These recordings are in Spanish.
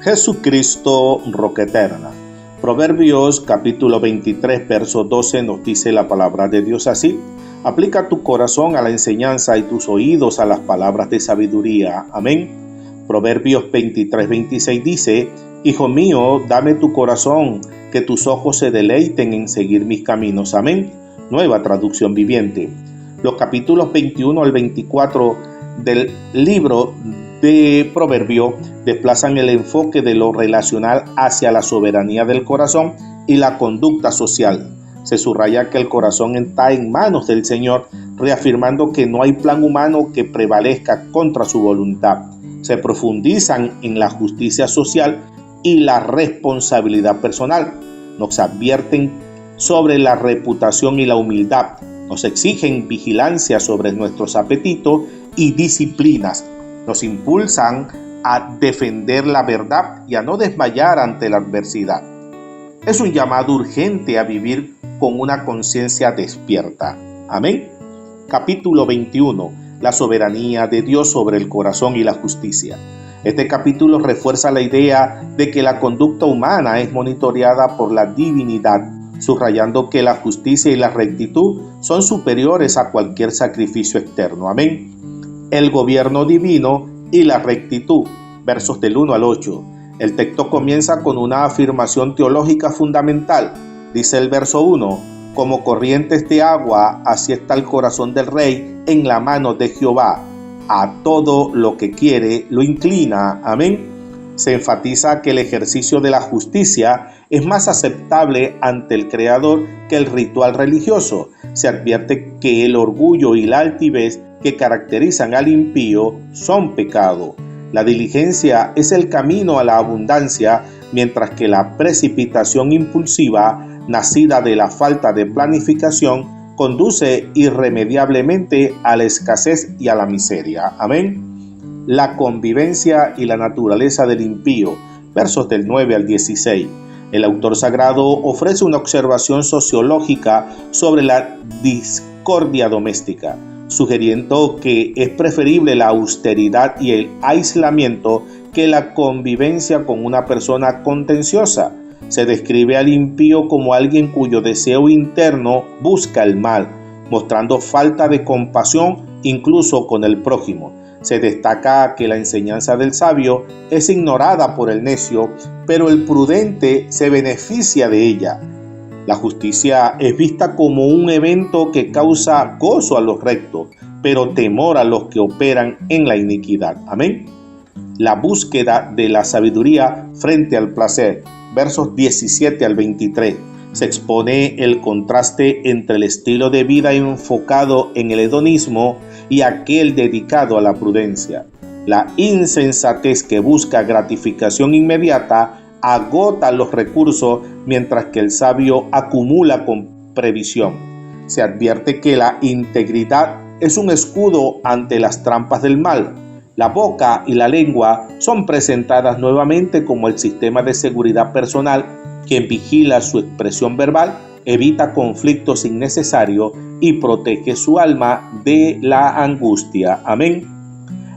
Jesucristo, roca eterna. Proverbios capítulo 23, verso 12 nos dice la palabra de Dios así: aplica tu corazón a la enseñanza y tus oídos a las palabras de sabiduría. Amén. Proverbios 23, 26 dice: Hijo mío, dame tu corazón, que tus ojos se deleiten en seguir mis caminos. Amén. Nueva traducción viviente. Los capítulos 21 al 24 del libro de Proverbio desplazan el enfoque de lo relacional hacia la soberanía del corazón y la conducta social. Se subraya que el corazón está en manos del Señor, reafirmando que no hay plan humano que prevalezca contra su voluntad. Se profundizan en la justicia social y la responsabilidad personal. Nos advierten sobre la reputación y la humildad. Nos exigen vigilancia sobre nuestros apetitos y disciplinas. Nos impulsan a defender la verdad y a no desmayar ante la adversidad. Es un llamado urgente a vivir con una conciencia despierta. Amén. Capítulo 21. La soberanía de Dios sobre el corazón y la justicia. Este capítulo refuerza la idea de que la conducta humana es monitoreada por la divinidad, subrayando que la justicia y la rectitud son superiores a cualquier sacrificio externo. Amén. El gobierno divino y la rectitud, versos del 1 al 8. El texto comienza con una afirmación teológica fundamental. Dice el verso 1: como corrientes de agua, así está el corazón del rey en la mano de Jehová. A todo lo que quiere lo inclina. Amén. Se enfatiza que el ejercicio de la justicia es más aceptable ante el Creador que el ritual religioso. Se advierte que el orgullo y la altivez que caracterizan al impío son pecado. La diligencia es el camino a la abundancia, mientras que la precipitación impulsiva, nacida de la falta de planificación, conduce irremediablemente a la escasez y a la miseria. Amén. La convivencia y la naturaleza del impío, versos del 9 al 16. El autor sagrado ofrece una observación sociológica sobre la discordia doméstica, sugiriendo que es preferible la austeridad y el aislamiento que la convivencia con una persona contenciosa. Se describe al impío como alguien cuyo deseo interno busca el mal, mostrando falta de compasión incluso con el prójimo. Se destaca que la enseñanza del sabio es ignorada por el necio, pero el prudente se beneficia de ella. La justicia es vista como un evento que causa gozo a los rectos, pero temor a los que operan en la iniquidad. Amén. La búsqueda de la sabiduría frente al placer, versos 17 al 23. Se expone el contraste entre el estilo de vida enfocado en el hedonismo y aquel dedicado a la prudencia. La insensatez que busca gratificación inmediata agota los recursos, mientras que el sabio acumula con previsión. Se advierte que la integridad es un escudo ante las trampas del mal. La boca y la lengua son presentadas nuevamente como el sistema de seguridad personal. Quien vigila su expresión verbal evita conflictos innecesarios y protege su alma de la angustia. Amén.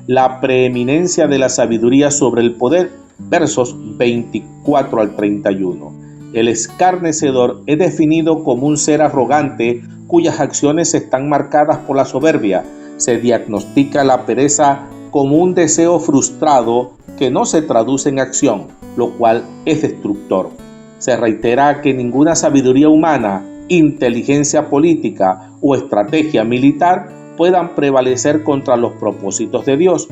La preeminencia de la sabiduría sobre el poder, versos 24 al 31. El escarnecedor es definido como un ser arrogante cuyas acciones están marcadas por la soberbia. Se diagnostica la pereza como un deseo frustrado que no se traduce en acción, lo cual es destructor. Se reitera que ninguna sabiduría humana, inteligencia política o estrategia militar puedan prevalecer contra los propósitos de Dios.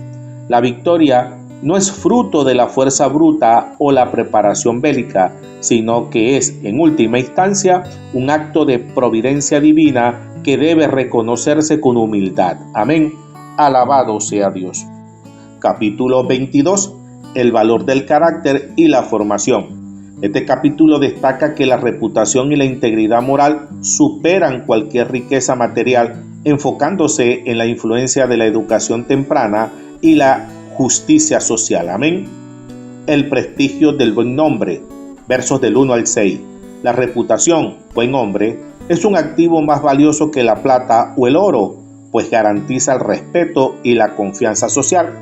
La victoria no es fruto de la fuerza bruta o la preparación bélica, sino que es, en última instancia, un acto de providencia divina que debe reconocerse con humildad. Amén. Alabado sea Dios. Capítulo 22. El valor del carácter y la formación. Este capítulo destaca que la reputación y la integridad moral superan cualquier riqueza material, enfocándose en la influencia de la educación temprana y la justicia social. Amén. El prestigio del buen nombre, versos del 1 al 6. La reputación, buen hombre, es un activo más valioso que la plata o el oro, pues garantiza el respeto y la confianza social.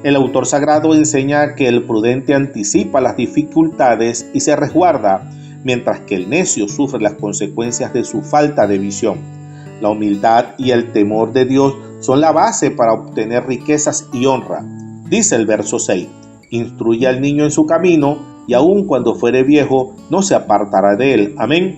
El autor sagrado enseña que el prudente anticipa las dificultades y se resguarda, mientras que el necio sufre las consecuencias de su falta de visión. La humildad y el temor de Dios son la base para obtener riquezas y honra. Dice el verso 6, instruye al niño en su camino, y aun cuando fuere viejo, no se apartará de él. Amén.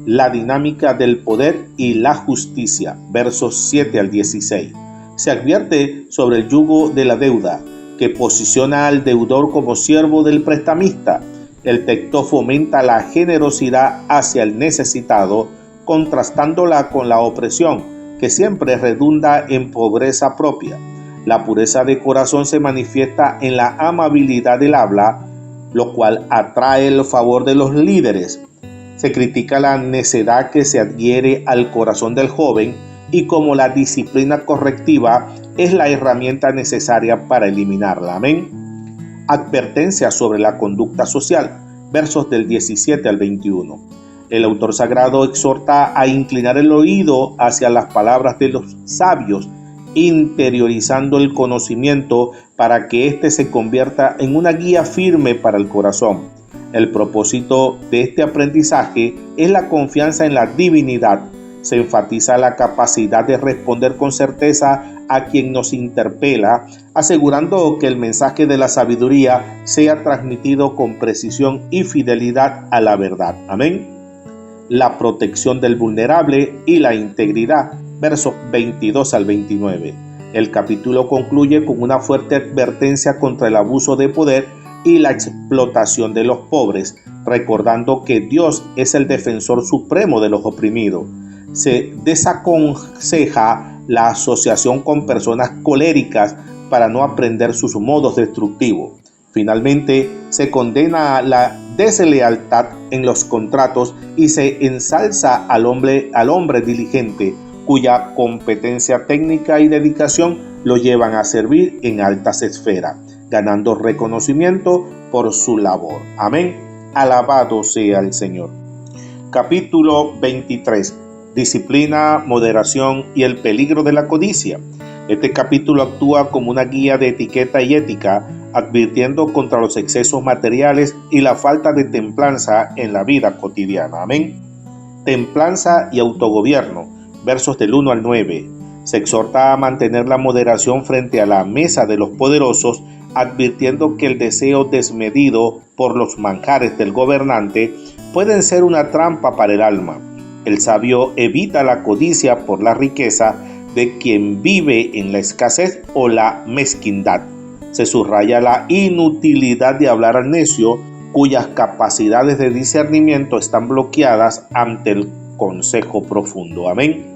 La dinámica del poder y la justicia, versos 7 al 16. Se advierte sobre el yugo de la deuda, que posiciona al deudor como siervo del prestamista. El texto fomenta la generosidad hacia el necesitado, contrastándola con la opresión, que siempre redunda en pobreza propia. La pureza de corazón se manifiesta en la amabilidad del habla, lo cual atrae el favor de los líderes. Se critica la necedad que se adhiere al corazón del joven, y como la disciplina correctiva es la herramienta necesaria para eliminarla. Amén. Advertencia sobre la conducta social, versos del 17 al 21. El autor sagrado exhorta a inclinar el oído hacia las palabras de los sabios, interiorizando el conocimiento para que éste se convierta en una guía firme para el corazón. El propósito de este aprendizaje es la confianza en la divinidad. Se enfatiza la capacidad de responder con certeza a quien nos interpela, asegurando que el mensaje de la sabiduría sea transmitido con precisión y fidelidad a la verdad. Amén. La protección del vulnerable y la integridad, versos 22 al 29. El capítulo concluye con una fuerte advertencia contra el abuso de poder y la explotación de los pobres, recordando que Dios es el defensor supremo de los oprimidos. Se desaconseja la asociación con personas coléricas para no aprender sus modos destructivos. Finalmente, se condena la deslealtad en los contratos y se ensalza al hombre diligente, cuya competencia técnica y dedicación lo llevan a servir en altas esferas, ganando reconocimiento por su labor. Amén. Alabado sea el Señor. Capítulo 23. Disciplina, moderación y el peligro de la codicia. Este capítulo actúa como una guía de etiqueta y ética, advirtiendo contra los excesos materiales y la falta de templanza en la vida cotidiana. Amén. Templanza y autogobierno, versos del 1 al 9. Se exhorta a mantener la moderación frente a la mesa de los poderosos, advirtiendo que el deseo desmedido por los manjares del gobernante pueden ser una trampa para el alma. El sabio evita la codicia por la riqueza de quien vive en la escasez o la mezquindad. Se subraya la inutilidad de hablar al necio, cuyas capacidades de discernimiento están bloqueadas ante el consejo profundo. Amén.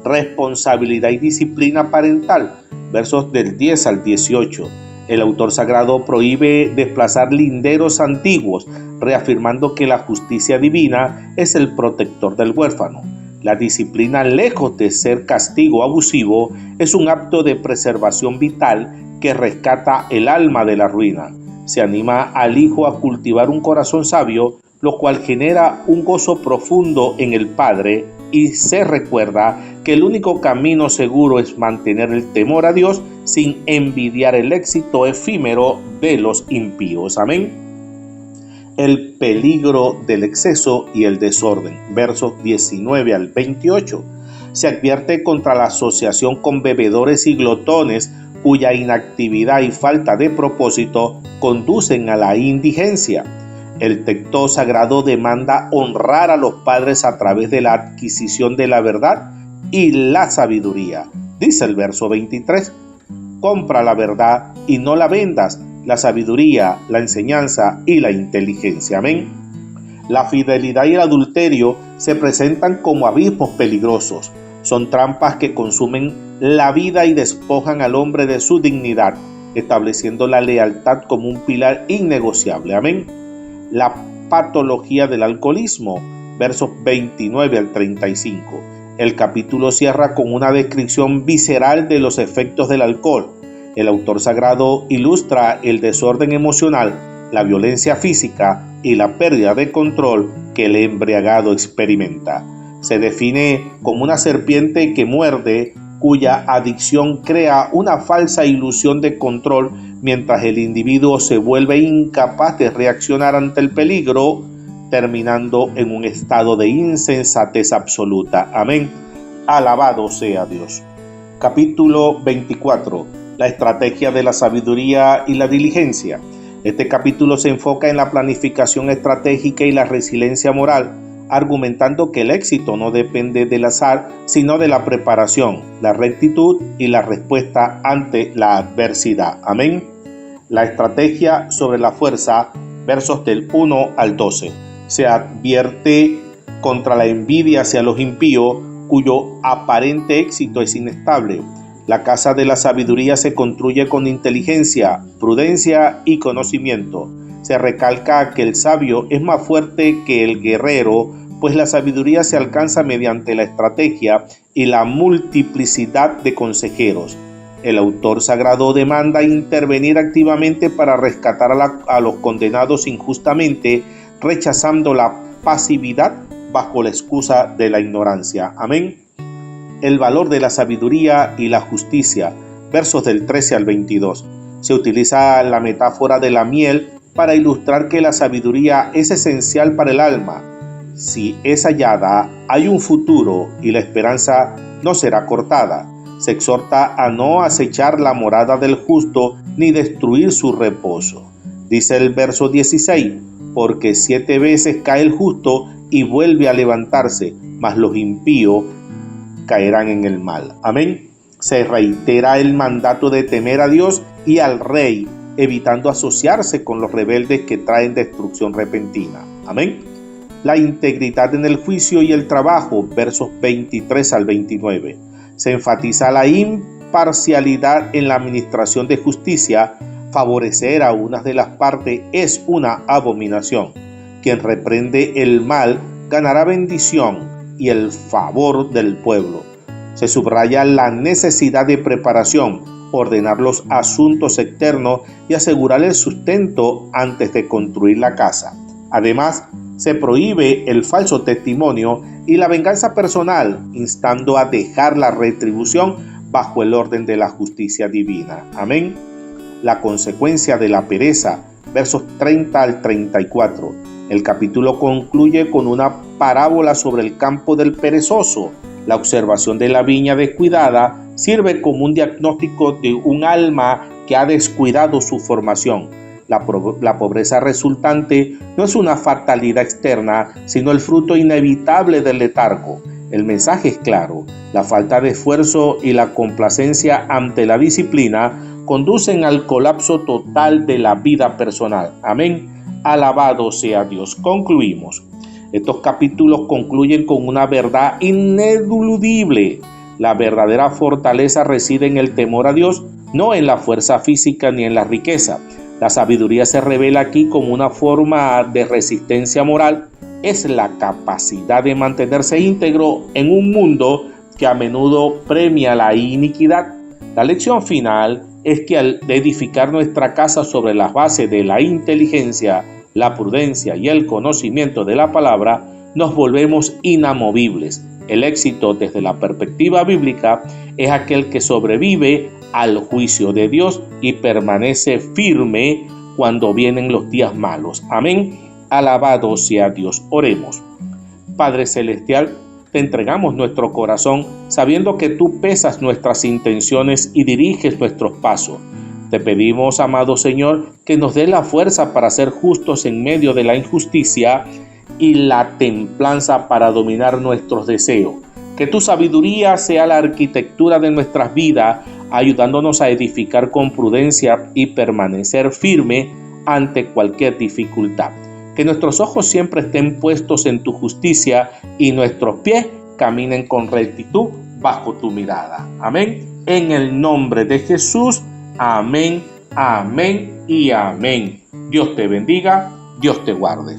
Responsabilidad y disciplina parental, versos del 10 al 18. El autor sagrado prohíbe desplazar linderos antiguos, reafirmando que la justicia divina es el protector del huérfano. La disciplina, lejos de ser castigo abusivo, es un acto de preservación vital que rescata el alma de la ruina. Se anima al hijo a cultivar un corazón sabio, lo cual genera un gozo profundo en el padre, y se recuerda que el único camino seguro es mantener el temor a Dios sin envidiar el éxito efímero de los impíos. Amén. El peligro del exceso y el desorden, versos 19 al 28. Se advierte contra la asociación con bebedores y glotones, cuya inactividad y falta de propósito conducen a la indigencia. El texto sagrado demanda honrar a los padres a través de la adquisición de la verdad y la sabiduría. Dice el verso 23, compra la verdad y no la vendas, la sabiduría, la enseñanza y la inteligencia. Amén. La fidelidad y el adulterio se presentan como abismos peligrosos. Son trampas que consumen la vida y despojan al hombre de su dignidad, estableciendo la lealtad como un pilar innegociable. Amén. La patología del alcoholismo, versos 29 al 35. El capítulo cierra con una descripción visceral de los efectos del alcohol. El autor sagrado ilustra el desorden emocional, la violencia física y la pérdida de control que el embriagado experimenta. Se define como una serpiente que muerde cuya adicción crea una falsa ilusión de control mientras el individuo se vuelve incapaz de reaccionar ante el peligro, terminando en un estado de insensatez absoluta. Amén. Alabado sea Dios. Capítulo 24. La estrategia de la sabiduría y la diligencia. Este capítulo se enfoca en la planificación estratégica y la resiliencia moral, argumentando que el éxito no depende del azar, sino de la preparación, la rectitud y la respuesta ante la adversidad. Amén. La estrategia sobre la fuerza, versos del 1 al 12. Se advierte contra la envidia hacia los impíos, cuyo aparente éxito es inestable. La casa de la sabiduría se construye con inteligencia, prudencia y conocimiento. Se recalca que el sabio es más fuerte que el guerrero, pues la sabiduría se alcanza mediante la estrategia y la multiplicidad de consejeros. El autor sagrado demanda intervenir activamente para rescatar a los condenados injustamente, rechazando la pasividad bajo la excusa de la ignorancia. Amén. El valor de la sabiduría y la justicia, versos del 13 al 22. Se utiliza la metáfora de la miel para ilustrar que la sabiduría es esencial para el alma. Si es hallada, hay un futuro y la esperanza no será cortada. Se exhorta a no acechar la morada del justo ni destruir su reposo. Dice el verso 16, porque 7 veces cae el justo y vuelve a levantarse, mas los impíos caerán en el mal. Amén. Se reitera el mandato de temer a Dios y al Rey, evitando asociarse con los rebeldes que traen destrucción repentina. Amén. La integridad en el juicio y el trabajo, versos 23 al 29. Se enfatiza la imparcialidad en la administración de justicia. Favorecer a una de las partes es una abominación. Quien reprende el mal ganará bendición y el favor del pueblo. Se subraya la necesidad de preparación, ordenar los asuntos externos y asegurar el sustento antes de construir la casa. Además, se prohíbe el falso testimonio y la venganza personal, instando a dejar la retribución bajo el orden de la justicia divina. Amén. La consecuencia de la pereza, versos 30 al 34. El capítulo concluye con una parábola sobre el campo del perezoso. La observación de la viña descuidada sirve como un diagnóstico de un alma que ha descuidado su formación. La pobreza resultante no es una fatalidad externa, sino el fruto inevitable del letargo. El mensaje es claro: la falta de esfuerzo y la complacencia ante la disciplina conducen al colapso total de la vida personal. Amén. Alabado sea Dios. Concluimos. Estos capítulos concluyen con una verdad ineludible. La verdadera fortaleza reside en el temor a Dios, no en la fuerza física ni en la riqueza. La sabiduría se revela aquí como una forma de resistencia moral. Es la capacidad de mantenerse íntegro en un mundo que a menudo premia la iniquidad. La lección final es que al edificar nuestra casa sobre las bases de la inteligencia, la prudencia y el conocimiento de la palabra, nos volvemos inamovibles. El éxito desde la perspectiva bíblica es aquel que sobrevive al juicio de Dios y permanece firme cuando vienen los días malos. Amén. Alabado sea Dios. Oremos. Padre Celestial, te entregamos nuestro corazón sabiendo que tú pesas nuestras intenciones y diriges nuestros pasos. Te pedimos, amado Señor, que nos dé la fuerza para ser justos en medio de la injusticia y la templanza para dominar nuestros deseos. Que tu sabiduría sea la arquitectura de nuestras vidas, ayudándonos a edificar con prudencia y permanecer firme ante cualquier dificultad. Que nuestros ojos siempre estén puestos en tu justicia y nuestros pies caminen con rectitud bajo tu mirada. Amén. En el nombre de Jesús. Amén, amén y amén. Dios te bendiga, Dios te guarde.